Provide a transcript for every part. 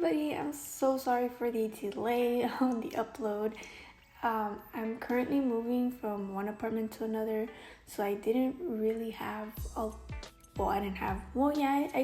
everybody, I'm so sorry for the delay on the upload. I'm currently moving from one apartment to another, so I didn't really have I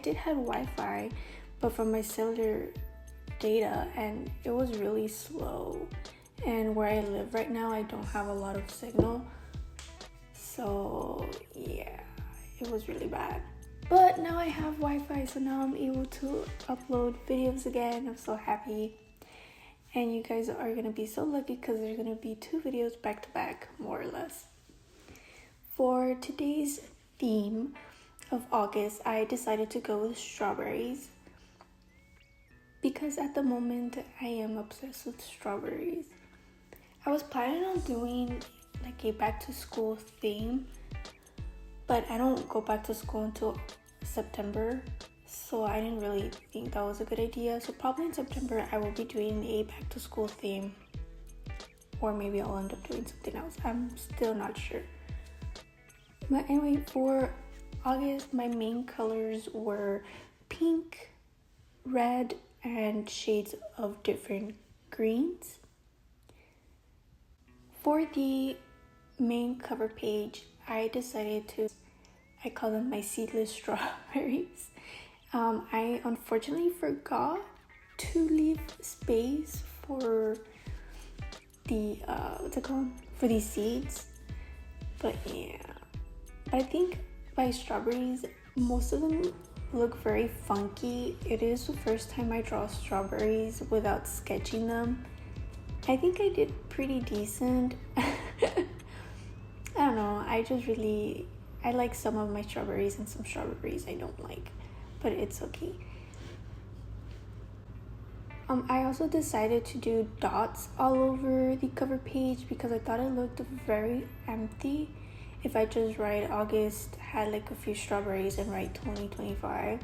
did have Wi-Fi, but from my cellular data, and it was really slow. And where I live right now, I don't have a lot of signal, so yeah, it was really bad. But now I have Wi-Fi, so now I'm able to upload videos again. I'm so happy. And you guys are gonna be so lucky because there's gonna be 2 videos back to back, more or less. For today's theme of August, I decided to go with strawberries because at the moment I am obsessed with strawberries. I was planning on doing like a back to school theme, but I don't go back to school until September, so I didn't really think that was a good idea. So probably in September I will be doing a back to school theme, or maybe I'll end up doing something else. I'm still not sure. But anyway, for August, my main colors were pink, red, and shades of different greens. For the main cover page, I decided to call them my seedless strawberries. I unfortunately forgot to leave space for the for these seeds, but yeah. But I think my strawberries, most of them look very funky. It is the first time I draw strawberries without sketching them. I think I did pretty decent. I don't know, I like some of my strawberries and some strawberries I don't like, but it's okay. I also decided to do dots all over the cover page because I thought it looked very empty if I just write August, had like a few strawberries, and write 2025.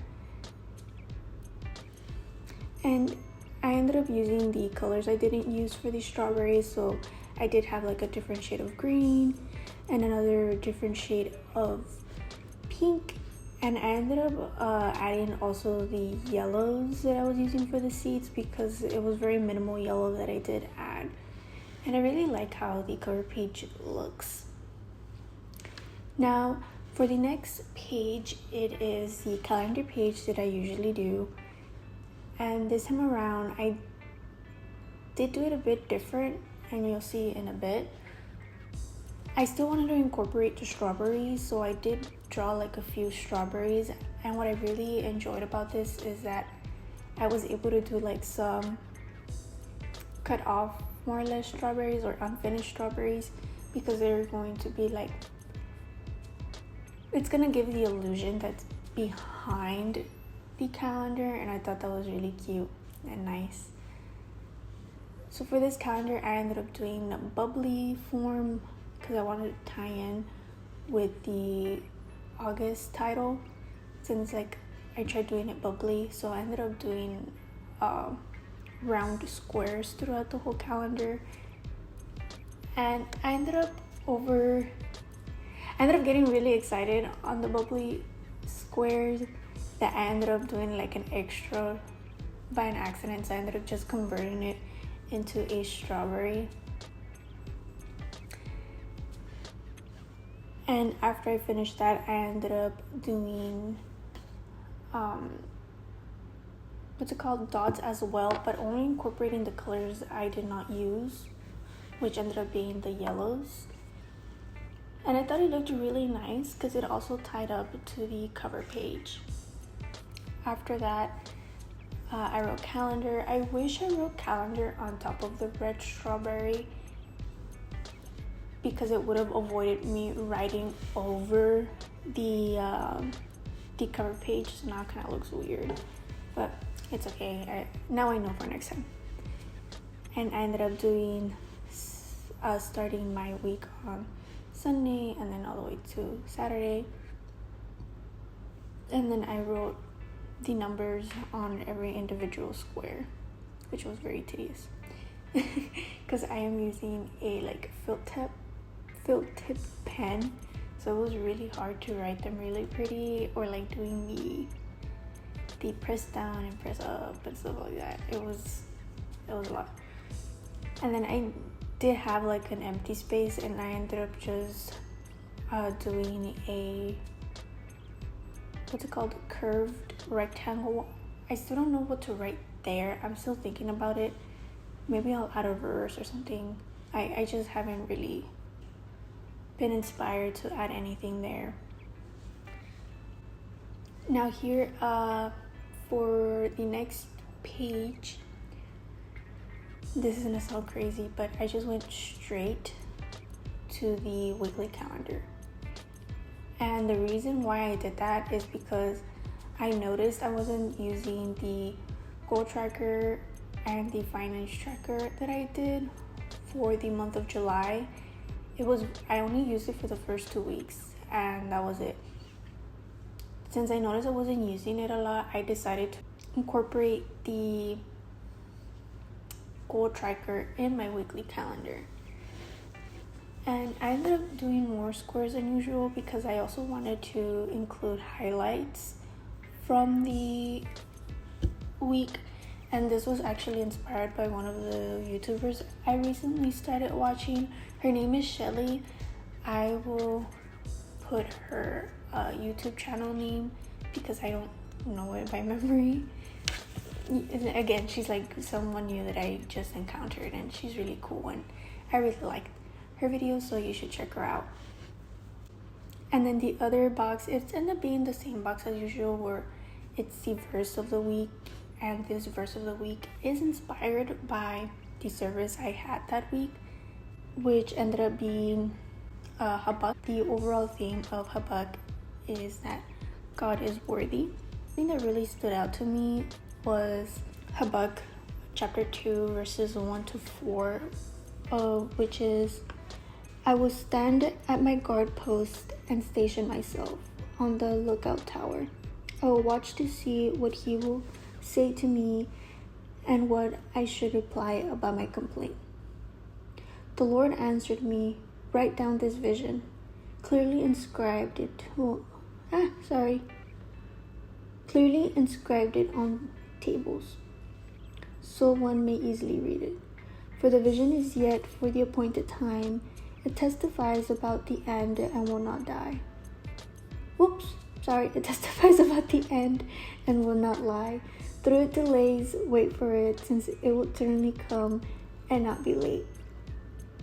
And I ended up using the colors I didn't use for the strawberries, so I did have like a different shade of green and another different shade of pink, and I ended up adding also the yellows that I was using for the seeds because it was very minimal yellow that I did add, and I really like how the cover page looks. Now for the next page, it is the calendar page that I usually do, and this time around I did do it a bit different, and you'll see in a bit. I still wanted to incorporate the strawberries, so I did draw like a few strawberries, and what I really enjoyed about this is that I was able to do like some cut off more or less strawberries or unfinished strawberries, because they're going to be like, it's gonna give the illusion that's behind the calendar, and I thought that was really cute and nice. So for this calendar, I ended up doing a bubbly form because I wanted to tie in with the August title, since like I tried doing it bubbly, so I ended up doing round squares throughout the whole calendar. And I ended up getting really excited on the bubbly squares that I ended up doing like an extra by an accident, so I ended up just converting it into a strawberry. And after I finished that, I ended up doing dots as well, but only incorporating the colors I did not use, which ended up being the yellows. And I thought it looked really nice because it also tied up to the cover page. After that, I wrote calendar. I wish I wrote calendar on top of the red strawberry, because it would have avoided me writing over the cover page. So now it kind of looks weird, but it's okay. Now I know for next time. And I ended up doing starting my week on Sunday and then all the way to Saturday, and then I wrote the numbers on every individual square, which was very tedious because I am using a like felt tip pen, so it was really hard to write them really pretty, or like doing the press down and press up and stuff like that. It was a lot. And then I did have like an empty space, and I ended up just doing a, what's it called, curved rectangle. I still don't know what to write there. I'm still thinking about it. Maybe I'll add a verse or something. I just haven't really been inspired to add anything there. Now here, for the next page, this is gonna sound crazy, but I just went straight to the weekly calendar. And the reason why I did that is because I noticed I wasn't using the goal tracker and the finance tracker that I did for the month of July. I only used it for the first 2 weeks, and that was it. Since I noticed I wasn't using it a lot, I decided to incorporate the goal tracker in my weekly calendar. And I ended up doing more squares than usual because I also wanted to include highlights from the week. And this was actually inspired by one of the YouTubers I recently started watching. Her name is Shelly. I will put her YouTube channel name because I don't know it by memory. Again, she's like someone new that I just encountered, and she's really cool, and I really like her videos, so you should check her out. And then the other box, it's ended up being the same box as usual, where it's the verse of the week, and this verse of the week is inspired by the service I had that week, which ended up being Habakkuk. The overall theme of Habakkuk is that God is worthy. The thing that really stood out to me was Habakkuk chapter 2 verses 1 to 4, which is, I will stand at my guard post and station myself on the lookout tower. I will watch to see what he will say to me and what I should reply about my complaint. The Lord answered me, write down this vision. Clearly inscribed it on tables, so one may easily read it. For the vision is yet for the appointed time. It testifies about the end and will not die. It testifies about the end and will not lie. Though it delays, wait for it, since it will certainly come and not be late.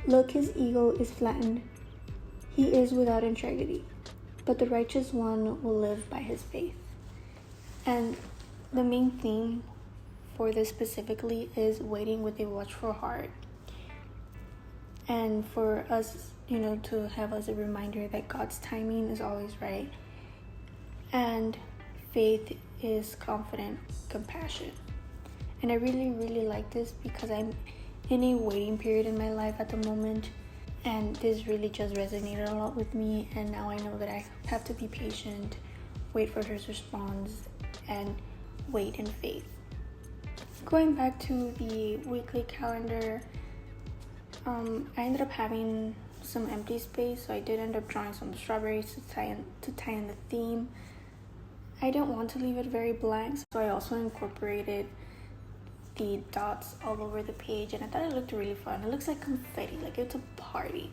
Look, his ego is flattened. He is without integrity, but the righteous one will live by his faith. And the main theme for this specifically is waiting with a watchful heart. And for us, to have as a reminder that God's timing is always right. And faith is confident compassion. And I really, really like this because I'm in a waiting period in my life at the moment. And this really just resonated a lot with me. And now I know that I have to be patient, wait for his response, and wait in faith. Going back to the weekly calendar, I ended up having some empty space, so I did end up drawing some strawberries to tie in the theme. I didn't want to leave it very blank, so I also incorporated the dots all over the page, and I thought it looked really fun. It looks like confetti, like it's a party,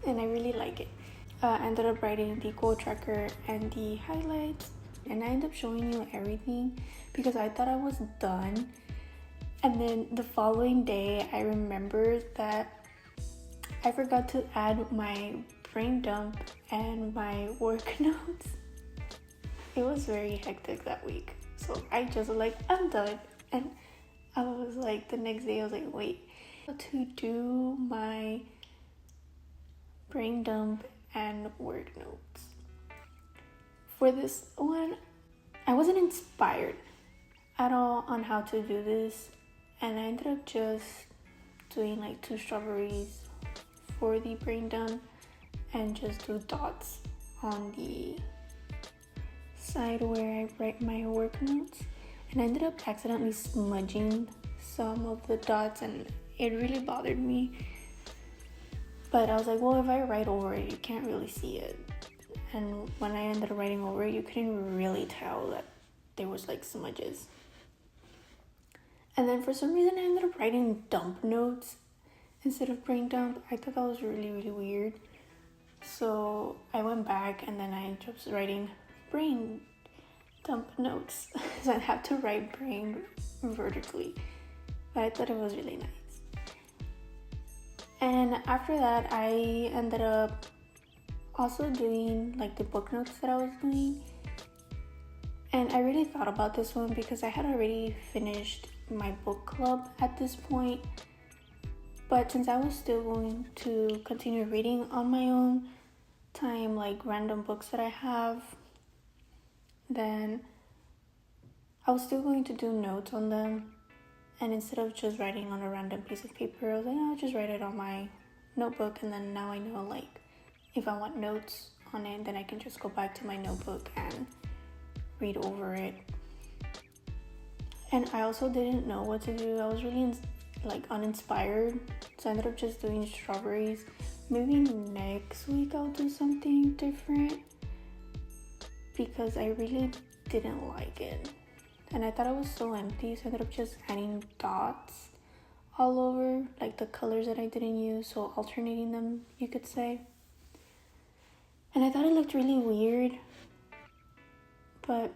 and I really like it. I ended up writing the goal tracker and the highlights, and I ended up showing you everything because I thought I was done. And then the following day, I remembered that I forgot to add my brain dump and my work notes. It was very hectic that week, so I just was like, I'm done. And I was like, the next day I was like, wait, to do my brain dump and work notes. For this one, I wasn't inspired at all on how to do this, and I ended up just doing like 2 strawberries for the brain dump and just do dots on the side where I write my work notes. And I ended up accidentally smudging some of the dots, and it really bothered me. But I was like, well, if I write over it, you can't really see it. And when I ended up writing over it, you couldn't really tell that there was like smudges. And then for some reason I ended up writing dump notes instead of brain dump. I thought that was really, really weird. So I went back and then I just writing brain dump notes. So I have to write brain vertically. But I thought it was really nice. And after that, I ended up also doing like the book notes that I was doing. And I really thought about this one because I had already finished my book club at this point. But since I was still going to continue reading on my own time, like random books that I have, then I was still going to do notes on them. And instead of just writing on a random piece of paper, I was like, I'll just write it on my notebook. And then now I know, like, if I want notes on it, then I can just go back to my notebook and read over it. And I also didn't know what to do. I was really uninspired, so I ended up just doing strawberries. Maybe next week I'll do something different because I really didn't like it and I thought it was so empty, so I ended up just adding dots all over, like the colors that I didn't use, so alternating them, you could say. And I thought it looked really weird, but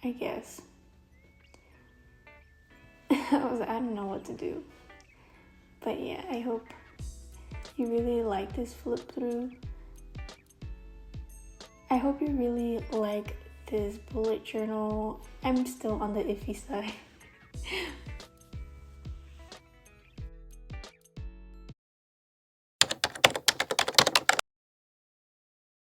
I guess I don't know what to do. But yeah, I hope you really like this flip through. I hope you really like this bullet journal. I'm still on the iffy side